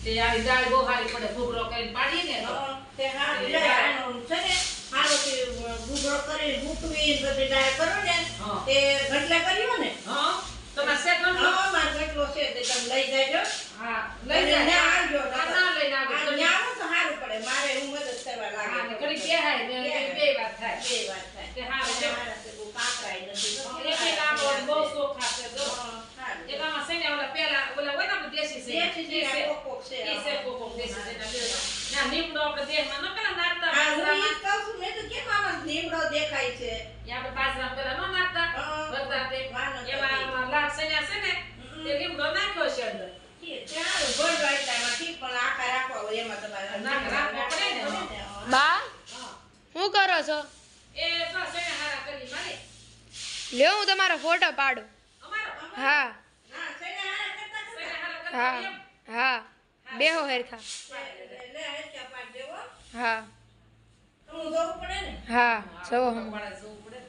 તે આવી દાળ બહુ હારી પડે ભૂગરો કરીને પાડીએ ને તો તે હા આનો છે ને હારો કે ભૂગરો કરી મૂકવી બધી દાળ કરો ને તે ગટલા કર્યો ને હા તમાર સે ગટલો હા માર ગટલો છે તે તમે લઈ જાજો હા લઈ જાય આવજો ના લઈને આવજો ન્યાવો તો સારું પડે મારે હું મદદ કરવા લાગે હા ને ઘડી બેહાય ને બે વાત થાય તે હારે તે બહુ કાકરાઈ નથી તો એ કામ બહુ સોખા છે જો એમાં છે ને ઓલા પેલા ઓલા હોય ને દેશી છે કોક છે ઈ છે કોક દેશી છે ના નીમડો આપણે દેહમાં ન પેલા નાખતા આ હું બાજરામાં ઈ કહું છું મેં તો કેમ આમાં નીમડો દેખાય છે એ આપણે બાજરામાં પેલા ન નાખતા વરતા તે એમાં લાટ સન્યા છે ને તે લીમડો નાખ્યો છે અંદર ત્યાં ભરવા એટલામાં ઠીક પણ આખા રાખવા હોય એમાં તમારે રાખવો પડે ને બા શું કરો છો? એ તો સન્યા હારા કરી મારે લ્યો હું તમારો ફોટો પાડું. અમારો હા ના સેને હારા કરતા સન્યા હારા હા કરતા એમ હા બેહો હેરખા. લે હેચા પાડ દેવો હા હું જોવું પડે ને હા જવો વાળા જોવું પડે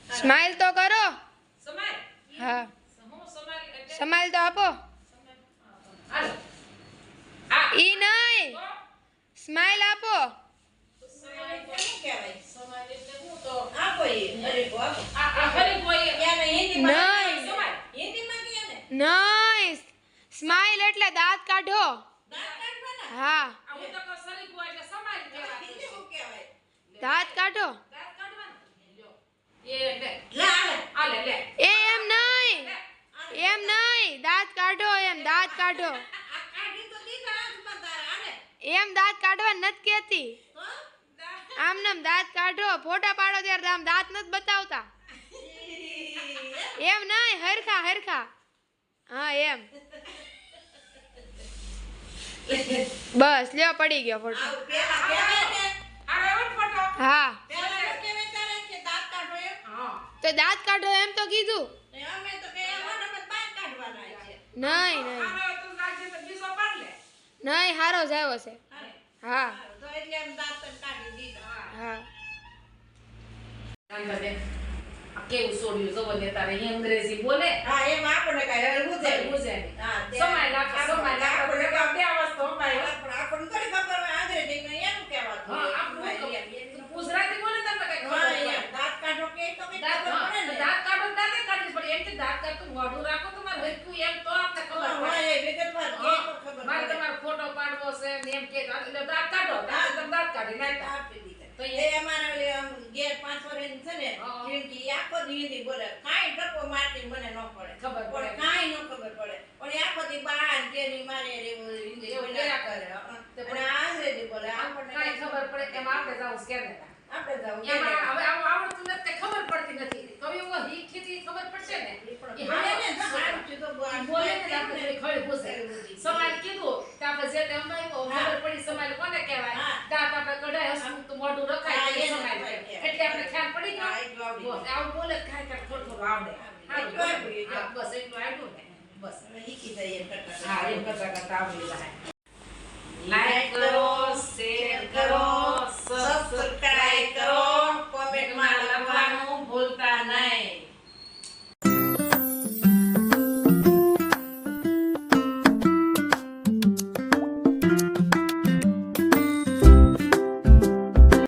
સ્માઈલ તો કરો. સમાય હા હું સમાય એટલે સ્માઈલ તો આપો. હાલ આ ઈ નહીં તો સ્માઈલ આપો. સમાય કેમ કહેવાય સમાય એટલે હું તો આ કોઈ અરે કો આ ફરી કોઈ યાને હિન્દીમાં નહીં. સમાય હિન્દીમાં કે ને નહીં સ્માઈલ એટલે દાંત કાઢો. દાંત કાઢવાના હા આ હું તો કહું સરી કોઈ એટલે સમાય કહેવાય હિન્દી શું કહેવાય દાંત કાઢો. દાંત કાઢવાનું લ્યો એ લે લે આલે આલે લે એ એમ નહીં એમ નહીં દાંત કાઢો એમ દાંત કાઢો આ કાઢી તો દીધા હાથમાં તારા આલે એમ દાંત કાઢવા નથી કહેતી. હા આમ નામ દાંત કાઢો ફોટા પાડો ત્યારે આમ દાંત નથી બતાવતા. એમ નહીં હરખા હરખા હા એમ બસ લ્યો પડી ગયો ફોટો. આ પેલા કહેવાય ને આ રેવટ ફોટો હા પેલા તો કહેવાય તારે કે દાંત કાઢો એમ હા તો દાંત કાઢો એમ તો કીધું. અમે તો કે અમારે દાંત કાઢવાના છે નહીં નહીં આ તો લાગે તો બીજો પાડ લે નહીં હારો જ આવ્યો છે. હા તો એટલે એમ દાંત કાઢી દીધા હા નાંદા બેન આ કેવું સોડ્યું જો બોલે તારે અહીં અંગ્રેજી બોલે હા એમ આપણે કાંઈ હળવું છે બુઝે હા સમાય લાગે આપણે બે અવસ્થા અમારે આપણને થોડી ખબર હોય અંગ્રેજીમાં એનું કહેવાતું હા હોય. આપણું ગુજરાતી બોલે તમને કઈ હા, ખબર એમ દાંત કાઢો કે તો કઈ દાંત ખબર પડે ને દાંત કાઢો દાંતે કાઢી પડે એમ કે દાંત કાઢતું મોઢું રાખો તમારે હરખું એમ તો આપણે ખબર હા, પડે એ વિગતવાર કે તો ખબર મારે પડે. તમારો ફોટો પાડવો છે ને એમ કે એટલે દાંત કાઢો તમે દાંત કાઢી નાખતા આપી દીધા. તો એ અમારા ઓલી આમ ઘેર 5 વર્ષની છે ને હા. રિંકી આખો દી હિન્દી બોલે કાંઈ ટકો મારતી મને ન પડે ખબર પડે. પણ કાંઈ ન ખબર પડે પણ એ આખો દી બહાર તેની મારે હિન્દી એવું બોલ્યા કર્યા કરે કરે. અને આ અંગ્રેજી બોલે આપણને કાંઈ ખબર પડે કે એમાં આપણે જાવું છે કેનેડા આપણે જાવું એમાં હવે આવું આવડતું નથી કઈ ખબર પડતી નથી કવિ એવો હીખીથી ખબર પડશે ને એ બોલે હાલે ને તો સારું છે તો બોલે ને તો આપણે થોડી ખળી પૂછે સમાજ કીધું કે આપણે જે તેમ ખબર પડી સમાજ કોને કહેવાય હા. દાંત આપણે કઢાય હસવું તો મોઢું રખાય હા, તો એને સમાજ કહેવાય. કહેવાય. એટલે આપણે ખ્યાલ પડી હા, એટલું ગયો આવડી બસ આવું બોલે કાંઈ કાંઈ થોડું થોડું આવડે એટલું આવડી ગયું. હા, બસ એટલું આવડ્યું ને બસ શીખી જઈએ કરતા હા એમ કરતા કરતા આવડી જાય